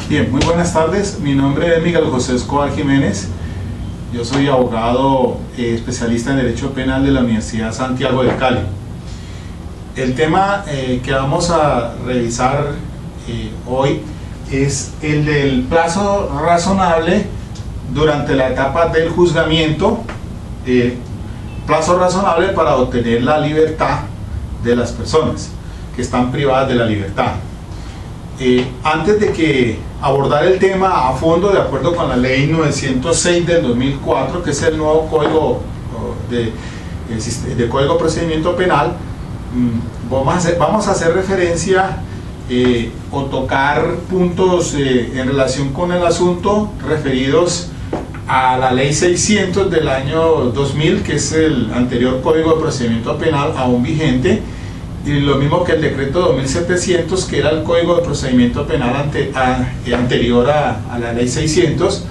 Bien, muy buenas tardes. Mi nombre es Miguel José Escobar Jiménez. Yo soy abogado especialista en Derecho Penal de la Universidad Santiago de Cali. El tema que vamos a revisar hoy es el del plazo razonable durante la etapa del juzgamiento, plazo razonable para obtener la libertad de las personas que están privadas de la libertad. Antes de que abordar el tema a fondo, de acuerdo con la ley 906 del 2004, que es el nuevo código de Código de Procedimiento Penal, vamos a hacer referencia o tocar puntos en relación con el asunto referidos a la ley 600 del año 2000, que es el anterior Código de Procedimiento Penal aún vigente, y lo mismo que el decreto 2700, que era el Código de Procedimiento Penal anterior a la ley 600,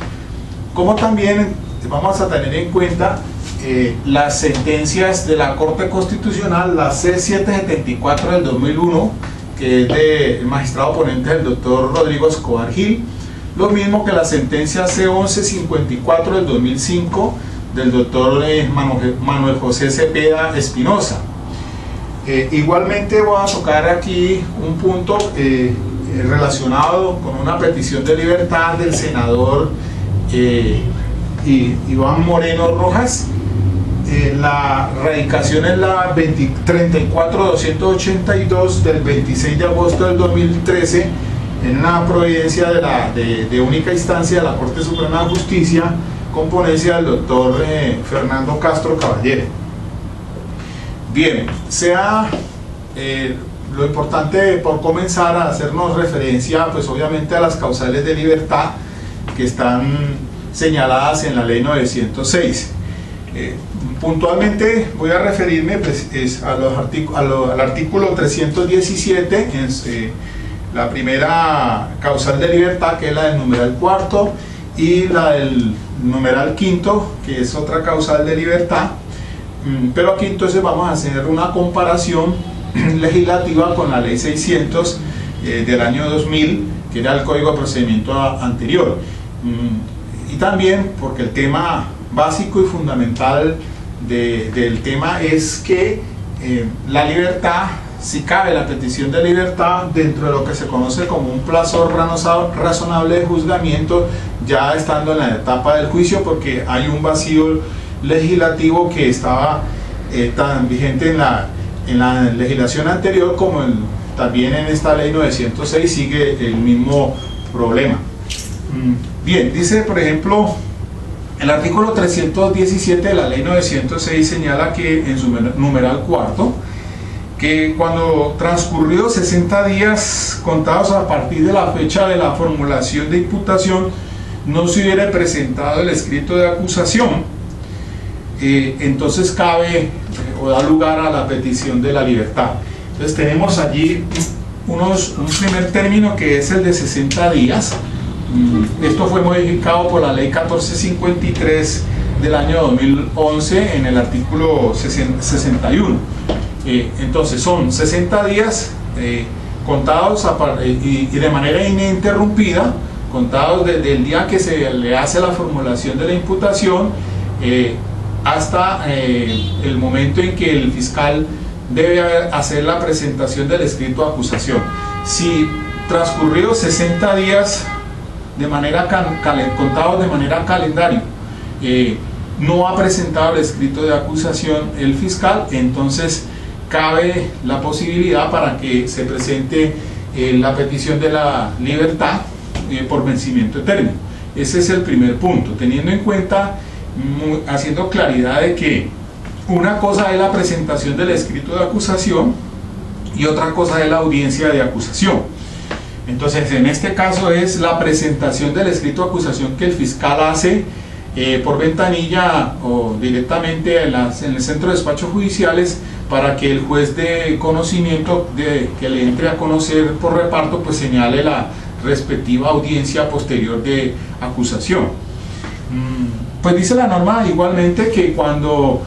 como también vamos a tener en cuenta las sentencias de la Corte Constitucional, la C774 del 2001, que es del magistrado ponente del doctor Rodrigo Escobar Gil, lo mismo que la sentencia C1154 del 2005 del doctor Manuel José Cepeda Espinosa. Igualmente voy a tocar aquí un punto relacionado con una petición de libertad del senador Iván Moreno Rojas. La radicación es la 34282 del 26 de agosto del 2013 en una providencia de única instancia de la Corte Suprema de Justicia, con ponencia del doctor Fernando Castro Caballero. Bien, lo importante por comenzar a hacernos referencia, pues obviamente a las causales de libertad que están señaladas en la ley 906. Puntualmente voy a referirme pues, al artículo 317, la primera causal de libertad, que es la del numeral cuarto, y la del numeral quinto, que es otra causal de libertad. Pero aquí entonces vamos a hacer una comparación legislativa con la ley 600 del año 2000, que era el Código de Procedimiento anterior. Y también porque el tema básico y fundamental del tema es que la libertad, si cabe la petición de libertad dentro de lo que se conoce como un plazo razonable de juzgamiento, ya estando en la etapa del juicio, porque hay un vacío legislativo que estaba tan vigente en la legislación anterior como también en esta ley 906 sigue el mismo problema. Bien, dice por ejemplo el artículo 317 de la ley 906, señala que en su numeral cuarto, que cuando transcurridos 60 días contados a partir de la fecha de la formulación de imputación no se hubiera presentado el escrito de acusación, entonces cabe o da lugar a la petición de la libertad. Entonces tenemos allí un primer término, que es el de 60 días. Esto fue modificado por la ley 1453 del año 2011 en el artículo 61. Entonces son 60 días contados y de manera ininterrumpida, contados desde el día que se le hace la formulación de la imputación hasta el momento en que el fiscal debe hacer la presentación del escrito de acusación. Si transcurridos 60 días contados de manera calendario no ha presentado el escrito de acusación el fiscal, entonces cabe la posibilidad para que se presente la petición de la libertad por vencimiento de término. Ese es el primer punto, teniendo en cuenta, haciendo claridad de que una cosa es la presentación del escrito de acusación y otra cosa es la audiencia de acusación. Entonces en este caso es la presentación del escrito de acusación que el fiscal hace por ventanilla o directamente en el centro de despachos judiciales, para que el juez de conocimiento que le entre a conocer por reparto pues señale la respectiva audiencia posterior de acusación. Pues dice la norma igualmente que cuando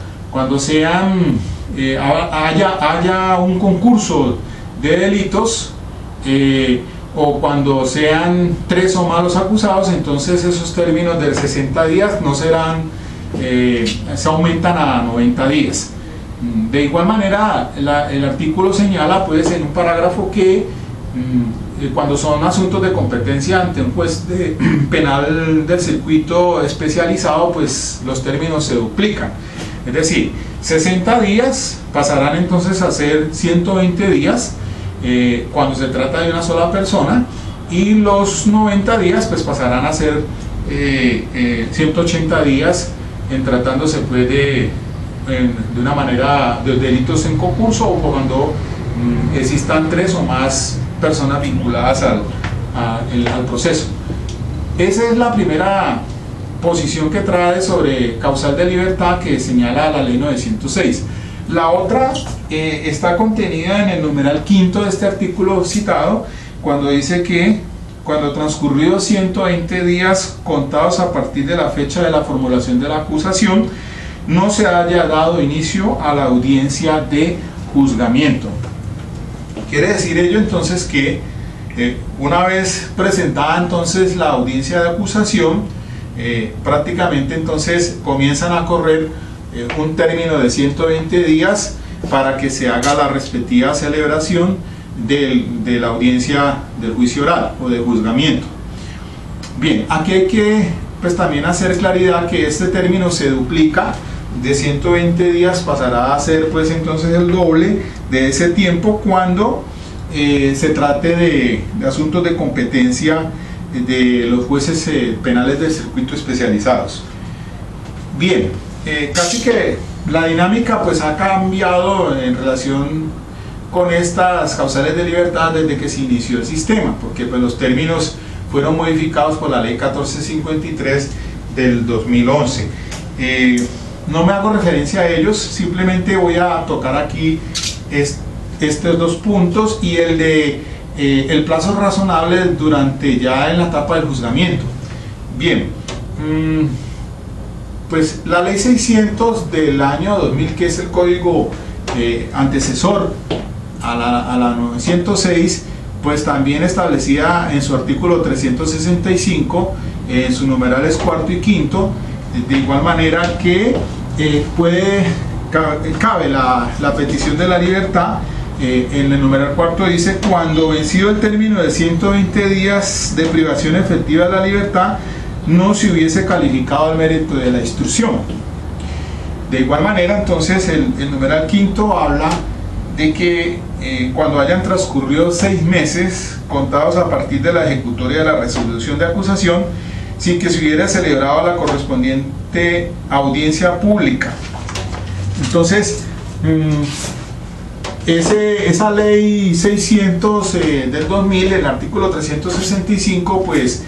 haya un concurso de delitos, o cuando sean 3 o más los acusados, entonces esos términos de 60 días no serán, se aumentan a 90 días. De igual manera, el artículo señala pues en un parágrafo que cuando son asuntos de competencia ante un juez penal del circuito especializado, pues los términos se duplican. Es decir, 60 días pasarán entonces a ser 120 días cuando se trata de una sola persona, y los 90 días pues pasarán a ser 180 días en tratándose pues de una manera de delitos en concurso, o cuando existan 3 o más personas vinculadas al proceso. Esa es la primera posición que trae sobre causal de libertad que señala la ley 906. La otra está contenida en el numeral quinto de este artículo citado, cuando dice que cuando transcurridos 120 días contados a partir de la fecha de la formulación de la acusación, no se haya dado inicio a la audiencia de juzgamiento. Quiere decir ello entonces que una vez presentada entonces la audiencia de acusación, prácticamente entonces comienzan a correr un término de 120 días para que se haga la respectiva celebración de la audiencia del juicio oral o de juzgamiento. Bien, aquí hay que pues también hacer claridad que este término se duplica. De 120 días pasará a ser pues entonces el doble de ese tiempo cuando se trate de asuntos de competencia de los jueces penales del circuito especializados. Bien, casi que la dinámica pues ha cambiado en relación con estas causales de libertad desde que se inició el sistema, porque pues los términos fueron modificados por la ley 1453 del 2011. No me hago referencia a ellos, simplemente voy a tocar aquí estos 2 puntos y el de el plazo razonable durante ya en la etapa del juzgamiento. Bien, pues la ley 600 del año 2000, que es el código antecesor a la 906, pues también establecía en su artículo 365, en sus numerales cuarto y quinto, de igual manera que cabe la petición de la libertad. En el numeral cuarto dice: cuando vencido el término de 120 días de privación efectiva de la libertad no se hubiese calificado el mérito de la instrucción. De igual manera entonces el numeral quinto habla de que cuando hayan transcurrido 6 meses contados a partir de la ejecutoria de la resolución de acusación sin que se hubiera celebrado la correspondiente audiencia pública. Entonces esa ley 600 del 2000, el artículo 365, pues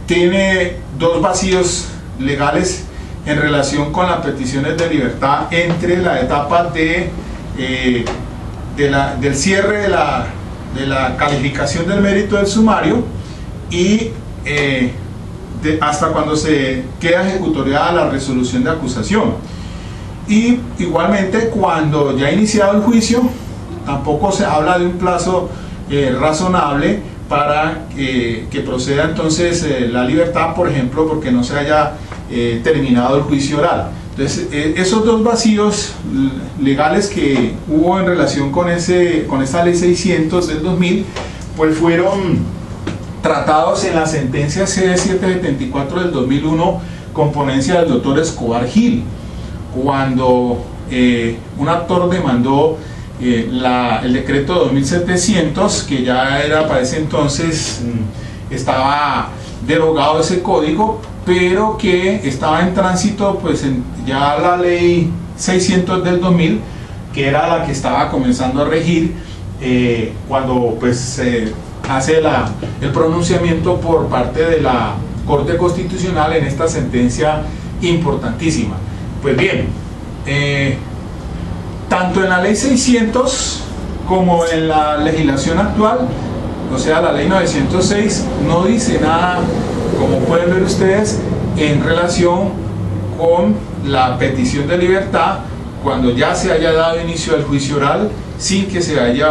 tiene 2 vacíos legales en relación con las peticiones de libertad entre la etapa del cierre de la calificación del mérito del sumario y hasta cuando se queda ejecutoriada la resolución de acusación. Y igualmente cuando ya ha iniciado el juicio, tampoco se habla de un plazo razonable para que proceda entonces la libertad, por ejemplo, porque no se haya terminado el juicio oral. Entonces esos 2 vacíos legales que hubo en relación con esta ley 600 del 2000, pues fueron tratados en la sentencia C774 del 2001 con ponencia del doctor Escobar Gil, cuando un actor demandó el decreto 2700, que ya era para ese entonces, estaba derogado ese código, pero que estaba en tránsito pues ya la ley 600 del 2000, que era la que estaba comenzando a regir cuando pues se hace el pronunciamiento por parte de la Corte Constitucional en esta sentencia importantísima. Pues bien, tanto en la ley 600 como en la legislación actual, o sea la ley 906, no dice nada, como pueden ver ustedes, en relación con la petición de libertad cuando ya se haya dado inicio al juicio oral sin que se haya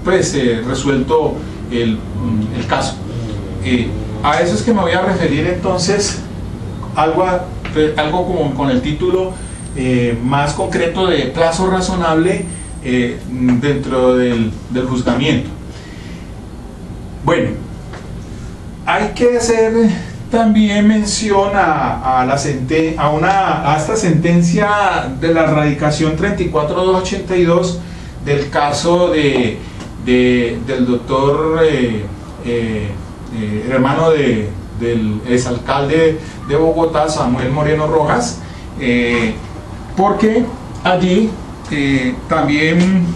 pues resuelto el caso. A eso es que me voy a referir entonces, algo como con el título más concreto de plazo razonable dentro del juzgamiento. Bueno, hay que hacer también mención a esta sentencia de la radicación 34282 del caso del doctor hermano del exalcalde de Bogotá, Samuel Moreno Rojas, porque allí también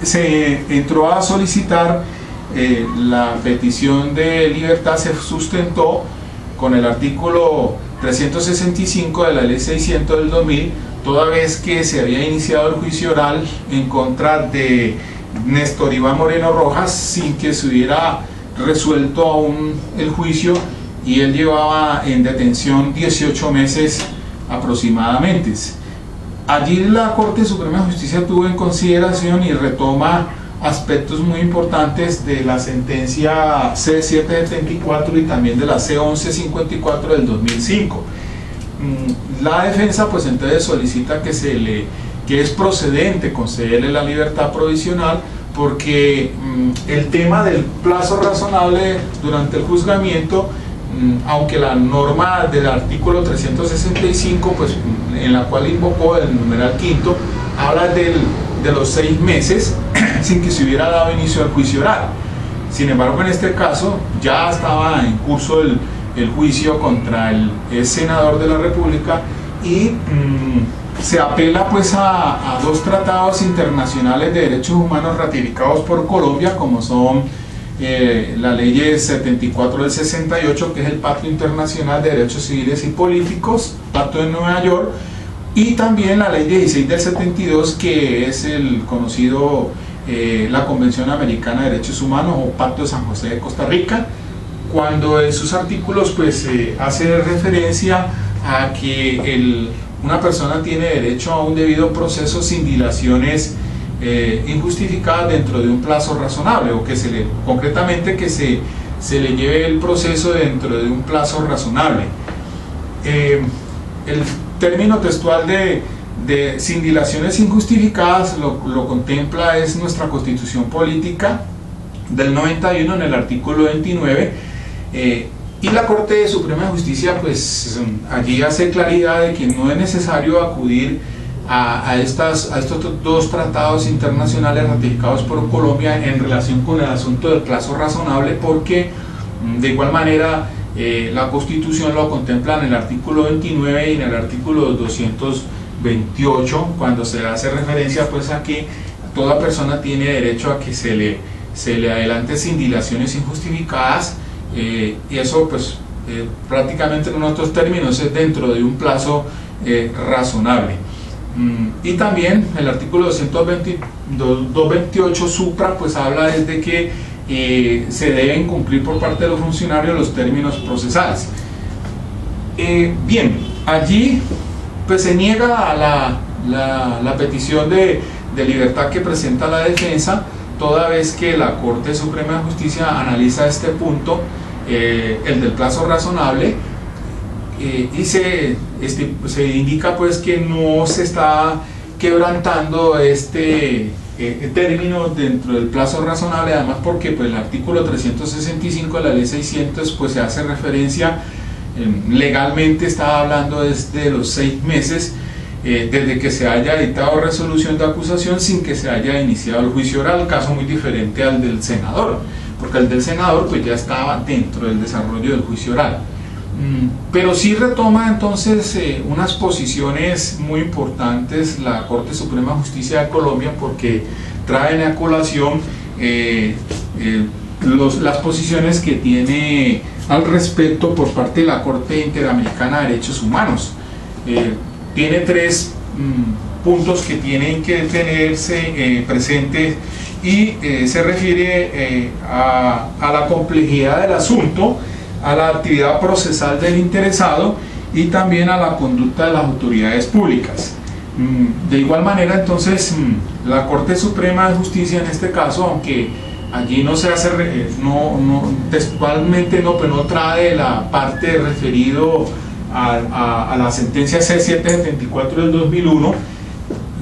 se entró a solicitar la petición de libertad, se sustentó con el artículo 365 de la ley 600 del 2000, toda vez que se había iniciado el juicio oral en contra de Néstor Iván Moreno Rojas sin que se hubiera resuelto aún el juicio, y él llevaba en detención 18 meses aproximadamente. Allí la Corte Suprema de Justicia tuvo en consideración y retoma aspectos muy importantes de la sentencia C774 y también de la C1154 del 2005. La defensa pues entonces solicita que es procedente concederle la libertad provisional, porque el tema del plazo razonable durante el juzgamiento, aunque la norma del artículo 365, pues, en la cual invocó el numeral quinto, habla de los 6 meses sin que se hubiera dado inicio al juicio oral. Sin embargo, en este caso ya estaba en curso el juicio contra el senador de la República, y se apela pues a 2 tratados internacionales de derechos humanos ratificados por Colombia, como son la ley 74 del 68, que es el Pacto Internacional de Derechos Civiles y Políticos, Pacto de Nueva York, y también la ley 16 del 72, que es el conocido la Convención Americana de Derechos Humanos o Pacto de San José de Costa Rica, cuando en sus artículos pues hace referencia a que una persona tiene derecho a un debido proceso sin dilaciones injustificadas dentro de un plazo razonable, o concretamente que se le lleve el proceso dentro de un plazo razonable. El término textual de sin dilaciones injustificadas lo contempla es nuestra Constitución Política del 91 en el artículo 29, y la Corte Suprema de Justicia pues allí hace claridad de que no es necesario acudir a estos 2 tratados internacionales ratificados por Colombia en relación con el asunto del plazo razonable, porque de igual manera la Constitución lo contempla en el artículo 29 y en el artículo 228, cuando se hace referencia pues a que toda persona tiene derecho a que se le adelante sin dilaciones injustificadas, y eso pues prácticamente en otros términos es dentro de un plazo razonable. Y también el artículo 228 supra pues habla desde que se deben cumplir por parte de los funcionarios los términos procesales. Bien, allí pues se niega a la petición de libertad que presenta la defensa, toda vez que la Corte Suprema de Justicia analiza este punto, el del plazo razonable, y se indica pues que no se está quebrantando este término dentro del plazo razonable, además porque pues, el artículo 365 de la ley 600 pues se hace referencia, legalmente está hablando desde los 6 meses desde que se haya dictado resolución de acusación sin que se haya iniciado el juicio oral, caso muy diferente al del senador, porque el del senador pues ya estaba dentro del desarrollo del juicio oral. Pero sí retoma entonces unas posiciones muy importantes la Corte Suprema de Justicia de Colombia, porque traen a colación las posiciones que tiene al respecto por parte de la Corte Interamericana de Derechos Humanos. Tiene 3 puntos que tienen que tenerse presentes, y se refiere a la complejidad del asunto, a la actividad procesal del interesado y también a la conducta de las autoridades públicas. De igual manera, entonces, la Corte Suprema de Justicia en este caso, aunque allí no se hace, textualmente pero no trae la parte referido a la sentencia C774 del 2001,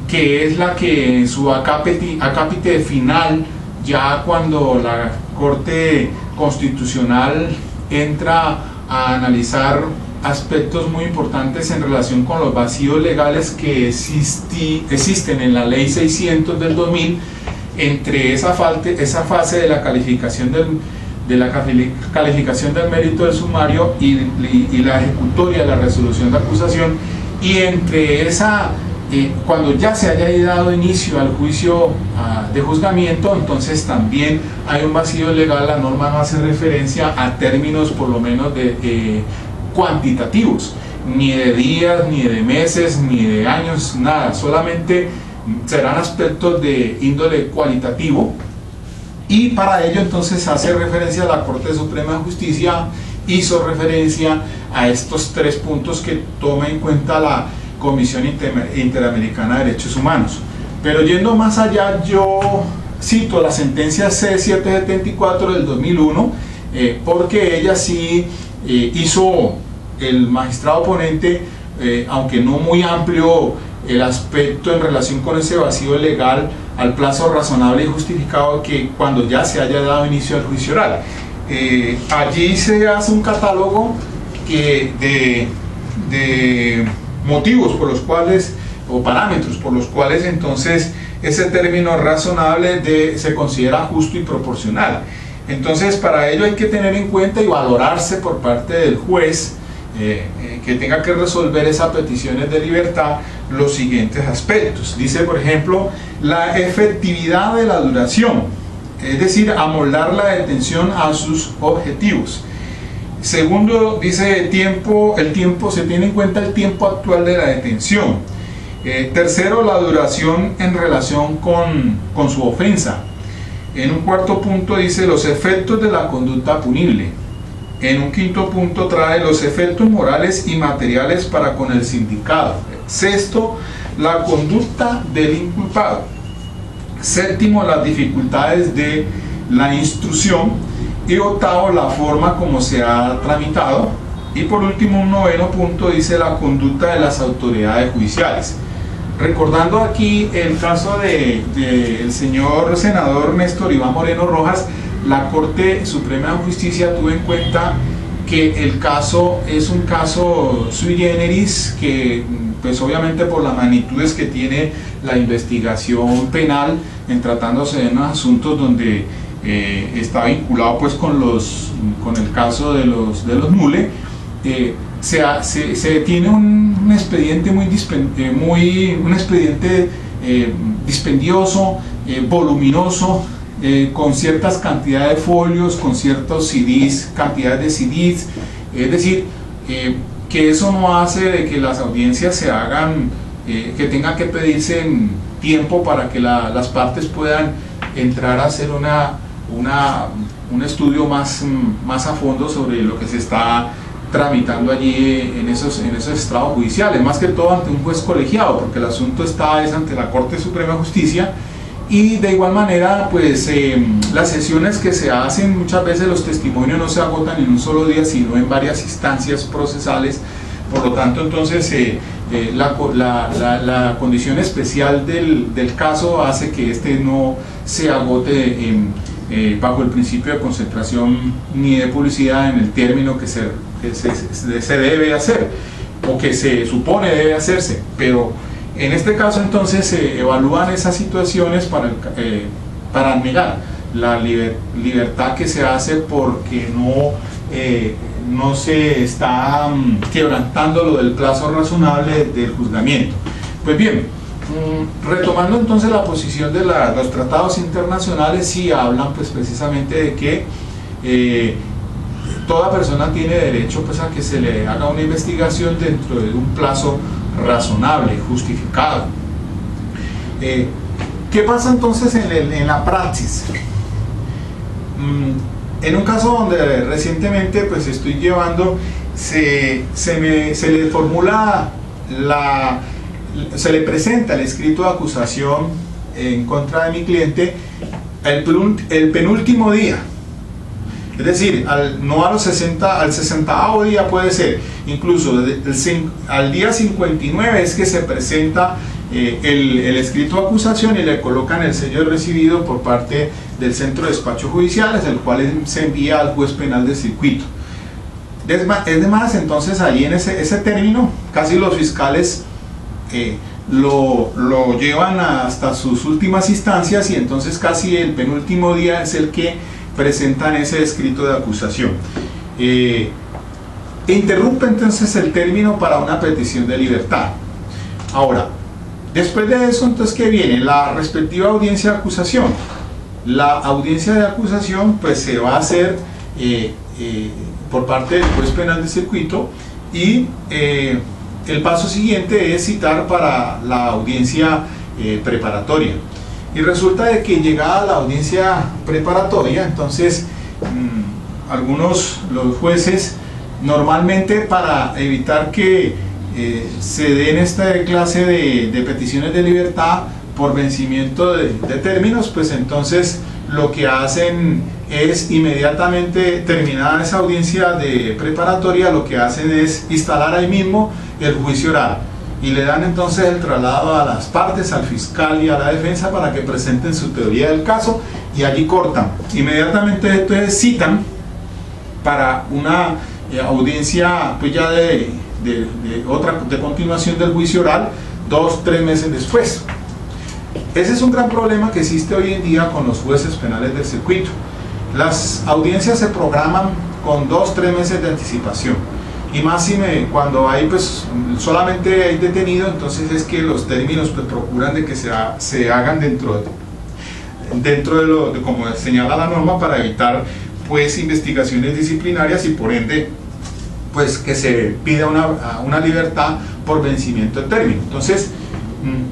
que es la que en su acápite final, ya cuando la Corte Constitucional entra a analizar aspectos muy importantes en relación con los vacíos legales que existen en la Ley 600 del 2000, entre esa fase de la calificación del mérito del sumario y la ejecutoria de la resolución de acusación, y entre esa cuando ya se haya dado inicio al juicio de juzgamiento, entonces también hay un vacío legal. La norma no hace referencia a términos por lo menos de cuantitativos, ni de días, ni de meses, ni de años, nada, solamente serán aspectos de índole cualitativo, y para ello entonces hace referencia a la Corte Suprema de Justicia, hizo referencia a estos 3 puntos que toma en cuenta la Comisión Interamericana de Derechos Humanos. Pero yendo más allá, yo cito la sentencia C774 del 2001, porque ella sí hizo el magistrado ponente, aunque no muy amplio, el aspecto en relación con ese vacío legal al plazo razonable y justificado que cuando ya se haya dado inicio al juicio oral. Allí se hace un catálogo de motivos por los cuales, o parámetros por los cuales entonces ese término razonable se considera justo y proporcional. Entonces, para ello hay que tener en cuenta y valorarse por parte del juez que tenga que resolver esas peticiones de libertad los siguientes aspectos. Dice, por ejemplo, la efectividad de la duración, es decir, amoldar la detención a sus objetivos. Segundo, dice se tiene en cuenta el tiempo actual de la detención. Tercero, la duración en relación con su ofensa. En un cuarto punto dice los efectos de la conducta punible. En un quinto punto trae los efectos morales y materiales para con el sindicado. Sexto, la conducta del inculpado. Séptimo, las dificultades de la instrucción. Y octavo, la forma como se ha tramitado. Y por último, un noveno punto dice la conducta de las autoridades judiciales. Recordando aquí el caso del señor senador Néstor Iván Moreno Rojas, la Corte Suprema de Justicia tuvo en cuenta que el caso es un caso sui generis, que pues obviamente por las magnitudes que tiene la investigación penal en tratándose de unos asuntos donde está vinculado pues con el caso de los MULE, se tiene un expediente dispendioso, voluminoso, con ciertas cantidades de folios, con ciertos CDs, cantidades de CDs, es decir, que eso no hace de que las audiencias se hagan, que tenga que pedirse en tiempo para que las partes puedan entrar a hacer un estudio más a fondo sobre lo que se está tramitando allí en esos estrados judiciales, más que todo ante un juez colegiado, porque el asunto es ante la Corte Suprema de Justicia. Y de igual manera, pues las sesiones que se hacen, muchas veces los testimonios no se agotan en un solo día, sino en varias instancias procesales. Por lo tanto, entonces la condición especial del caso hace que este no se agote bajo el principio de concentración ni de publicidad en el término que se debe hacer o que se supone debe hacerse. Pero en este caso entonces se evalúan esas situaciones para negar la libertad que se hace porque no se está quebrantando lo del plazo razonable del juzgamiento. Pues bien, retomando entonces la posición de los tratados internacionales, sí hablan pues precisamente de que toda persona tiene derecho pues a que se le haga una investigación dentro de un plazo razonable, justificado. ¿Qué pasa entonces en la praxis? En un caso donde recientemente pues estoy llevando, se le formula se le presenta el escrito de acusación en contra de mi cliente el penúltimo día. Es decir, no a los 60, al 60º día puede ser, incluso al día 59 es que se presenta el escrito de acusación y le colocan el sello de recibido por parte del Centro de Despachos Judiciales, el cual se envía al juez penal de circuito. Es de más, entonces ahí en ese término, casi los fiscales lo llevan hasta sus últimas instancias y entonces casi el penúltimo día es el que presentan ese escrito de acusación. Interrumpe entonces el término para una petición de libertad. Ahora, después de eso, entonces, ¿qué viene? La respectiva audiencia de acusación. La audiencia de acusación pues se va a hacer por parte del juez penal de circuito y el paso siguiente es citar para la audiencia preparatoria. Y resulta de que llegada la audiencia preparatoria, entonces los jueces normalmente, para evitar que se den esta clase de peticiones de libertad por vencimiento de términos, pues entonces lo que hacen es inmediatamente terminada esa audiencia de preparatoria, lo que hacen es instalar ahí mismo el juicio oral y le dan entonces el traslado a las partes, al fiscal y a la defensa para que presenten su teoría del caso y allí cortan. Inmediatamente entonces citan para una audiencia pues ya de continuación del juicio oral 2-3 meses después. Ese es un gran problema que existe hoy en día con los jueces penales del circuito. Las audiencias se programan con 2-3 meses de anticipación y más cuando hay pues solamente hay detenido, entonces es que los términos pues procuran de que se hagan dentro de como señala la norma, para evitar pues investigaciones disciplinarias y por ende pues que se pida una libertad por vencimiento de término. Entonces,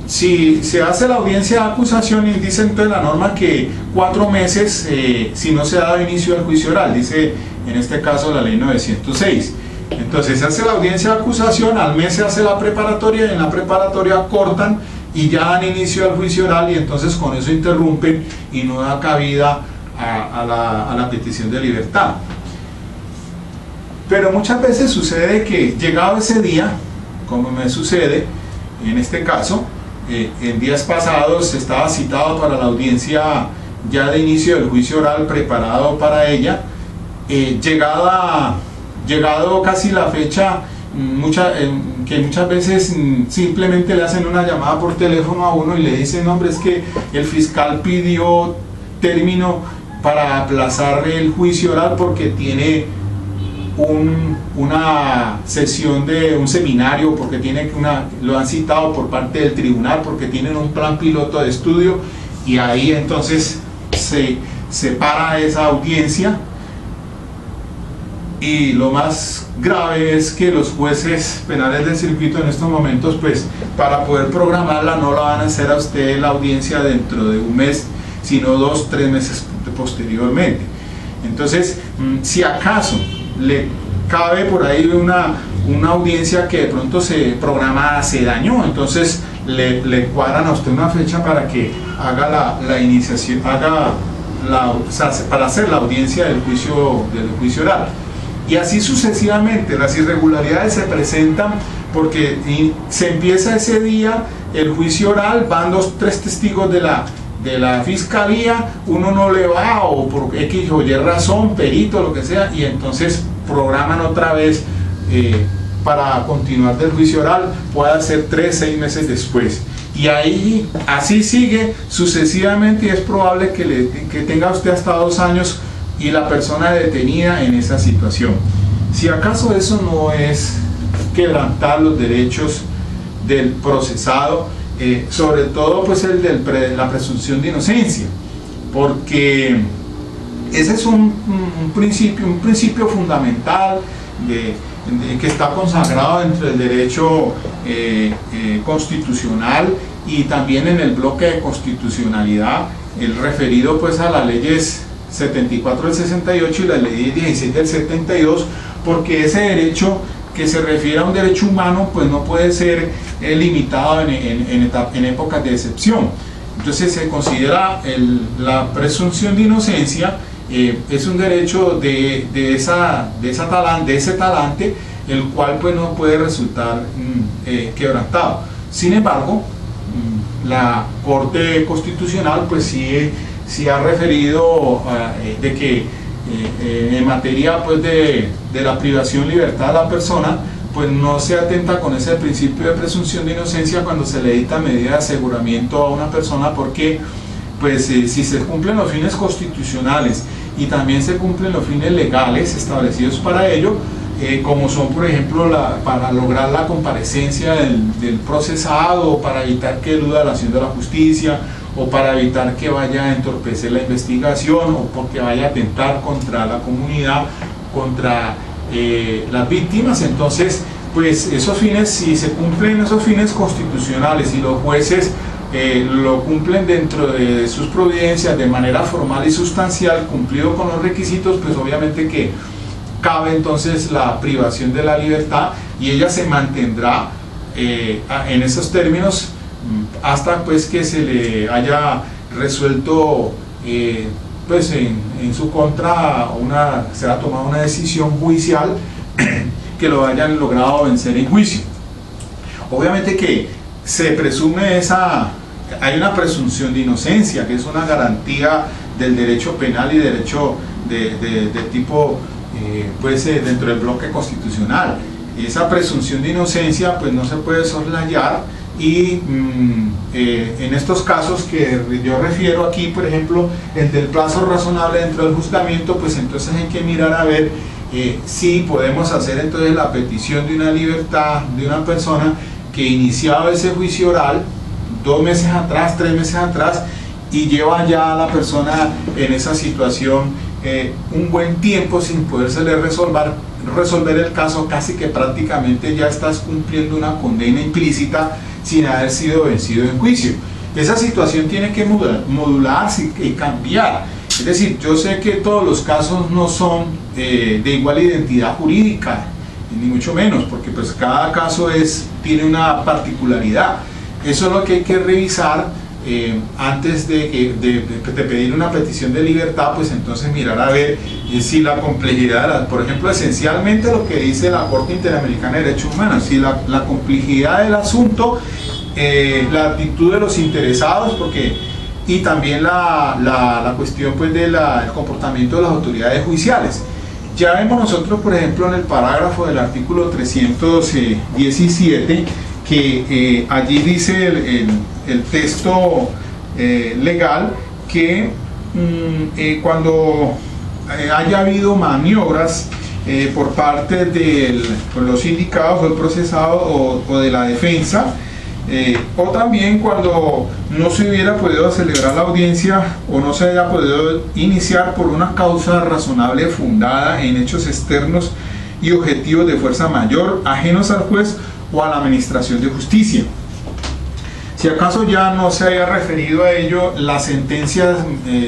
si se hace la audiencia de acusación, y dice entonces la norma que 4 meses si no se ha dado inicio al juicio oral, dice en este caso la ley 906. Entonces se hace la audiencia de acusación, al mes se hace la preparatoria y en la preparatoria cortan y ya dan inicio al juicio oral y entonces con eso interrumpen y no da cabida a la petición de libertad. Pero muchas veces sucede que llegado ese día, como me sucede en este caso, en días pasados estaba citado para la audiencia ya de inicio del juicio oral, preparado para ella, llegado casi la fecha, que muchas veces simplemente le hacen una llamada por teléfono a uno y le dicen, hombre, es que el fiscal pidió término para aplazar el juicio oral porque tiene una sesión de un seminario, porque lo han citado por parte del tribunal, porque tienen un plan piloto de estudio, y ahí entonces se para esa audiencia. Y lo más grave es que los jueces penales del circuito en estos momentos, pues para poder programarla, no la van a hacer a usted la audiencia dentro de un mes, sino 2-3 meses posteriormente. Entonces, si acaso le cabe por ahí una audiencia que de pronto se dañó, entonces le cuadran a usted una fecha para que haga la iniciación, para hacer la audiencia del juicio oral. Y así sucesivamente, las irregularidades se presentan porque se empieza ese día el juicio oral, van 2-3 testigos de la fiscalía, uno no le va o por X o Y razón, perito, lo que sea, y entonces programan otra vez para continuar del juicio oral, puede ser 3-6 meses después. Y ahí así sigue sucesivamente y es probable que tenga usted hasta 2 años y la persona detenida en esa situación. Si acaso eso no es quebrantar los derechos del procesado, sobre todo pues el de la presunción de inocencia, porque ese es un principio fundamental que está consagrado dentro del derecho constitucional y también en el bloque de constitucionalidad, el referido pues a las leyes 74 del 68 y la ley 16 del 72, porque ese derecho que se refiere a un derecho humano, pues no puede ser limitado en épocas de excepción. Entonces se considera la presunción de inocencia es un derecho de ese talante, el cual pues no puede resultar quebrantado. Sin embargo, la Corte Constitucional pues sí ha referido de que en materia pues de la privación de libertad de la persona, pues no se atenta con ese principio de presunción de inocencia cuando se le dicta medida de aseguramiento a una persona, porque pues si se cumplen los fines constitucionales y también se cumplen los fines legales establecidos para ello, como son por ejemplo para lograr la comparecencia del procesado, para evitar que eluda la acción de la justicia, o para evitar que vaya a entorpecer la investigación, o porque vaya a atentar contra la comunidad, contra las víctimas. Entonces pues esos fines, si se cumplen esos fines constitucionales y los jueces lo cumplen dentro de sus providencias de manera formal y sustancial, cumplido con los requisitos, pues obviamente que cabe entonces la privación de la libertad, y ella se mantendrá en esos términos hasta pues que se le haya resuelto pues en su contra se ha tomado una decisión judicial que lo hayan logrado vencer en juicio. Obviamente que se presume hay una presunción de inocencia, que es una garantía del derecho penal y derecho de tipo pues dentro del bloque constitucional. Esa presunción de inocencia pues no se puede soslayar, y en estos casos que yo refiero aquí, por ejemplo el del plazo razonable dentro del juzgamiento, pues entonces hay que mirar a ver si podemos hacer entonces la petición de una libertad de una persona que iniciado ese juicio oral 2 meses atrás, 3 meses atrás, y lleva ya a la persona en esa situación un buen tiempo sin podérsele resolver el caso, casi que prácticamente ya estás cumpliendo una condena implícita sin haber sido vencido en juicio. Esa situación tiene que modularse y cambiar. Es decir, yo sé que todos los casos no son de igual identidad jurídica, ni mucho menos, porque pues cada caso tiene una particularidad. Eso es lo que hay que revisar antes de pedir una petición de libertad, pues entonces mirar a ver si la complejidad, por ejemplo, esencialmente lo que dice la Corte Interamericana de Derechos Humanos, si la complejidad del asunto, la actitud de los interesados, y también la cuestión pues del comportamiento de las autoridades judiciales. Ya vemos nosotros, por ejemplo, en el parágrafo del artículo 317, que allí dice el texto legal que cuando haya habido maniobras por parte de los indicados o el procesado o de la defensa, o también cuando no se hubiera podido celebrar la audiencia o no se haya podido iniciar por una causa razonable fundada en hechos externos y objetivos de fuerza mayor, ajenos al juez o a la administración de justicia. Si acaso ya no se haya referido a ello, la sentencia,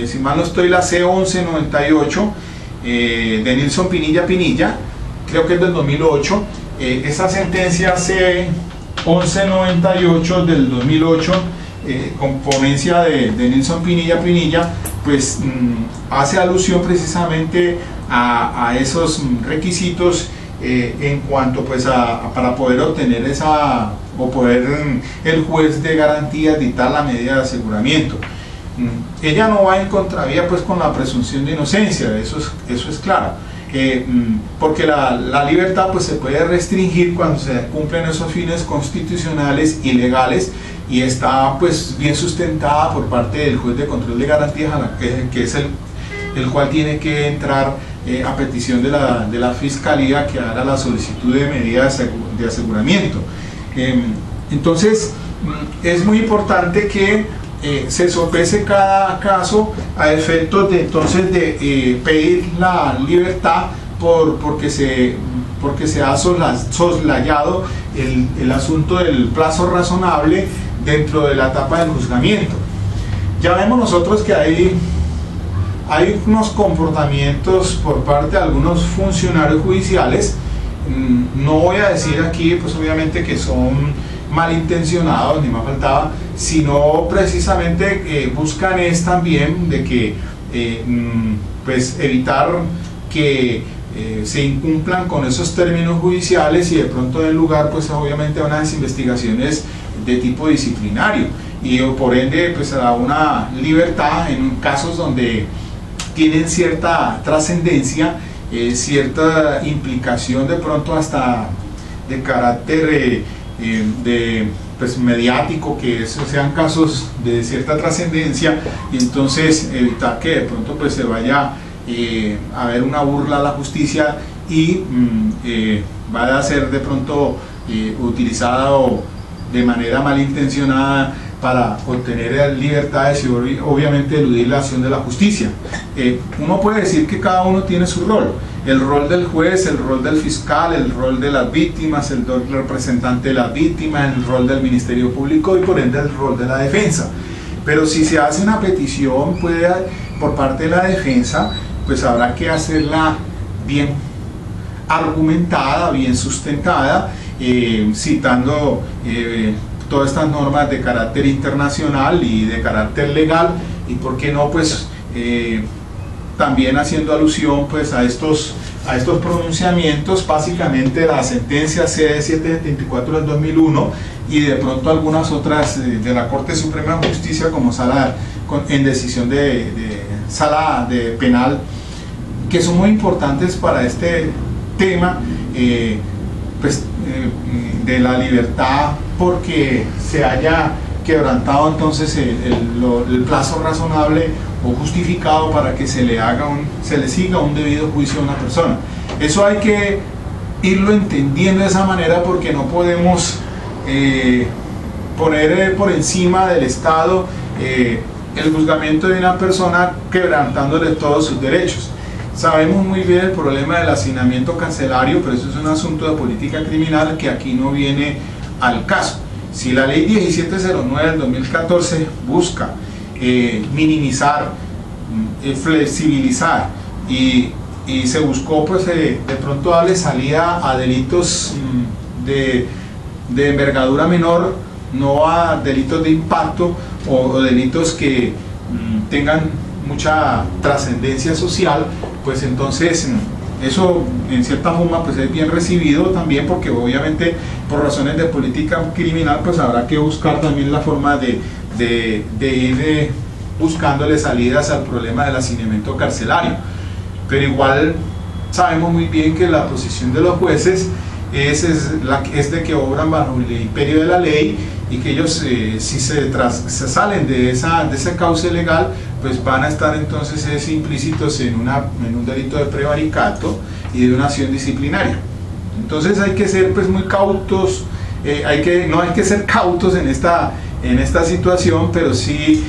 si mal no estoy, la C1198 de Nilson Pinilla, creo que es del 2008, esa sentencia C1198 del 2008, con ponencia de Nilson Pinilla, pues hace alusión precisamente a esos requisitos en cuanto pues para poder obtener o poder el juez de garantía dictar la medida de aseguramiento. Ella no va en contravía pues con la presunción de inocencia, eso es claro, porque la libertad pues se puede restringir cuando se cumplen esos fines constitucionales y legales, y está pues bien sustentada por parte del juez de control de garantías, que es el cual tiene que entrar a petición de la fiscalía que haga la solicitud de medida de aseguramiento. Entonces es muy importante que se sopese cada caso a efectos de pedir la libertad porque se ha soslayado el asunto del plazo razonable dentro de la etapa del juzgamiento. Ya vemos nosotros que hay unos comportamientos por parte de algunos funcionarios judiciales no voy a decir aquí pues obviamente que son malintencionados, ni más faltaba, sino precisamente buscan es también de que pues evitar que se incumplan con esos términos judiciales y de pronto den lugar pues obviamente a unas investigaciones de tipo disciplinario y por ende pues a una libertad en casos donde tienen cierta trascendencia, cierta implicación de pronto hasta de carácter pues mediático, que sean casos de cierta trascendencia, y entonces evitar que de pronto pues se vaya a haber una burla a la justicia y vaya a ser de pronto utilizada o de manera malintencionada para obtener libertades y obviamente eludir la acción de la justicia. Uno puede decir que cada uno tiene su rol: el rol del juez, el rol del fiscal, el rol de las víctimas, el rol del representante de las víctimas, el rol del Ministerio Público y por ende el rol de la defensa. Pero si se hace una petición por parte de la defensa, pues habrá que hacerla bien argumentada, bien sustentada, citando todas estas normas de carácter internacional y de carácter legal, y por qué no pues también haciendo alusión pues a estos pronunciamientos, básicamente la sentencia CD774 del 2001 y de pronto algunas otras de la Corte Suprema de Justicia como en decisión de sala de penal, que son muy importantes para este tema de la libertad, porque se haya quebrantado entonces el plazo razonable o justificado para que se le siga un debido juicio a una persona. Eso hay que irlo entendiendo de esa manera, porque no podemos poner por encima del Estado el juzgamiento de una persona quebrantándole todos sus derechos. Sabemos muy bien el problema del hacinamiento carcelario, pero eso es un asunto de política criminal que aquí no viene al caso. Si la ley 1709 del 2014 busca minimizar, flexibilizar y se buscó pues de pronto darle salida a delitos de envergadura menor, no a delitos de impacto o delitos que tengan mucha trascendencia social, pues entonces eso en cierta forma pues es bien recibido también, porque obviamente por razones de política criminal pues habrá que buscar también la forma de ir buscándole salidas al problema del hacinamiento carcelario. Pero igual sabemos muy bien que la posición de los jueces es de que obran bajo el imperio de la ley, y que ellos si se salen de ese cauce legal pues van a estar entonces implícitos en un delito de prevaricato y de una acción disciplinaria. Entonces hay que ser pues muy cautos, no hay que ser cautos en esta situación, pero sí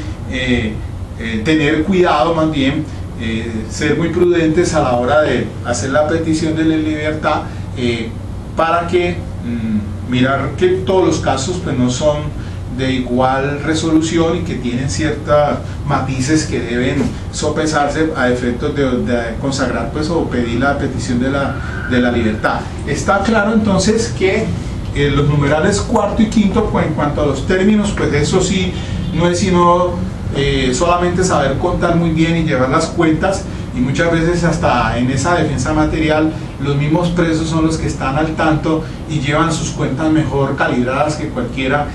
tener cuidado, más bien ser muy prudentes a la hora de hacer la petición de la libertad, para que mirar que todos los casos pues no son de igual resolución y que tienen ciertos matices que deben sopesarse a efectos de consagrar pues o pedir la petición de la libertad. Está claro entonces que los numerales cuarto y quinto, pues en cuanto a los términos, pues eso sí no es sino solamente saber contar muy bien y llevar las cuentas, y muchas veces hasta en esa defensa material los mismos presos son los que están al tanto y llevan sus cuentas mejor calibradas que cualquiera,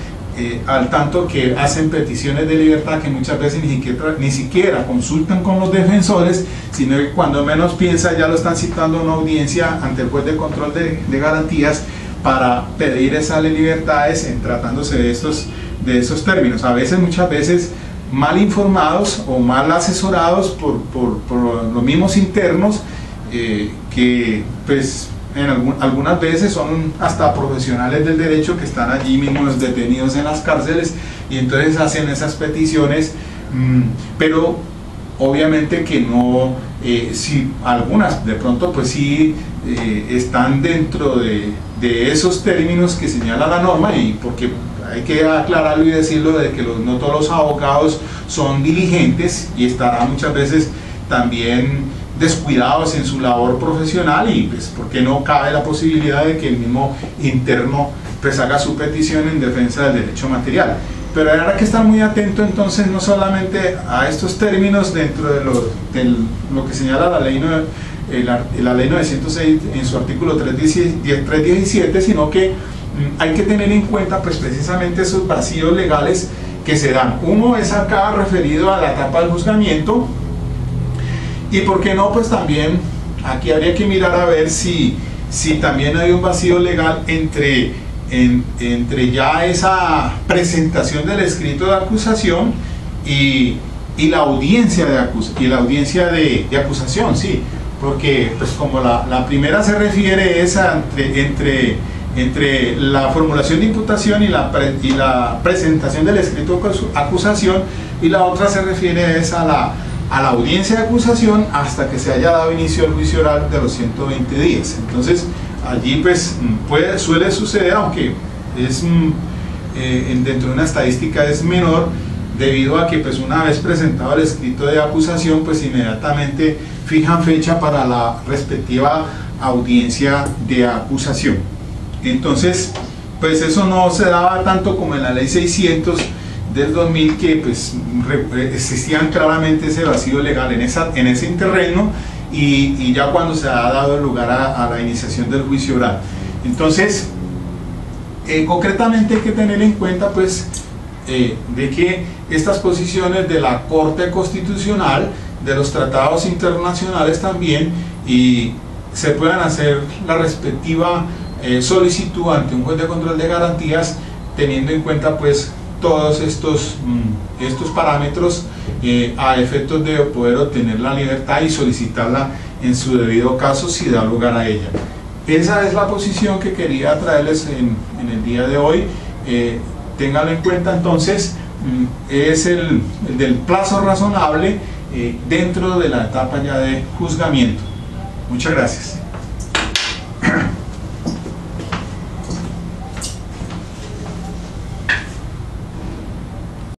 al tanto que hacen peticiones de libertad que muchas veces ni siquiera consultan con los defensores, sino que cuando menos piensa ya lo están citando a una audiencia ante el juez de control de garantías para pedir esas libertades en tratándose de esos términos. A veces, muchas veces, mal informados o mal asesorados por los mismos internos, que pues algunas veces son hasta profesionales del derecho que están allí mismos detenidos en las cárceles, y entonces hacen esas peticiones, pero obviamente que no, si algunas de pronto pues sí están dentro de esos términos que señala la norma, y porque hay que aclararlo y decirlo de que no todos los abogados son diligentes, y estará muchas veces también descuidados en su labor profesional y pues porque no cabe la posibilidad de que el mismo interno pues haga su petición en defensa del derecho material. Pero habrá que estar muy atento entonces no solamente a estos términos dentro de lo que señala la ley 906 en su artículo 317, sino que hay que tener en cuenta pues precisamente esos vacíos legales que se dan. Uno es acá referido a la etapa del juzgamiento, y por qué no, pues también aquí habría que mirar a ver si también hay un vacío legal entre ya esa presentación del escrito de acusación y la audiencia de acusación, sí, porque pues como la primera se refiere entre la formulación de imputación y la presentación del escrito de acusación, y la otra se refiere a la audiencia de acusación hasta que se haya dado inicio al juicio oral de los 120 días. Entonces allí pues suele suceder, aunque es dentro de una estadística es menor, debido a que pues una vez presentado el escrito de acusación pues inmediatamente fijan fecha para la respectiva audiencia de acusación. Entonces pues eso no se daba tanto como en la ley 600 del 2000, que pues existían claramente ese vacío legal en ese terreno, y ya cuando se ha dado lugar a la iniciación del juicio oral. Entonces concretamente hay que tener en cuenta pues de que estas posiciones de la Corte Constitucional, de los tratados internacionales también, y se puedan hacer la respectiva solicitud ante un juez de control de garantías, teniendo en cuenta pues todos estos parámetros a efectos de poder obtener la libertad y solicitarla en su debido caso si da lugar a ella. Esa es la posición que quería traerles en el día de hoy. Ténganlo en cuenta entonces, es el del plazo razonable dentro de la etapa ya de juzgamiento. Muchas gracias.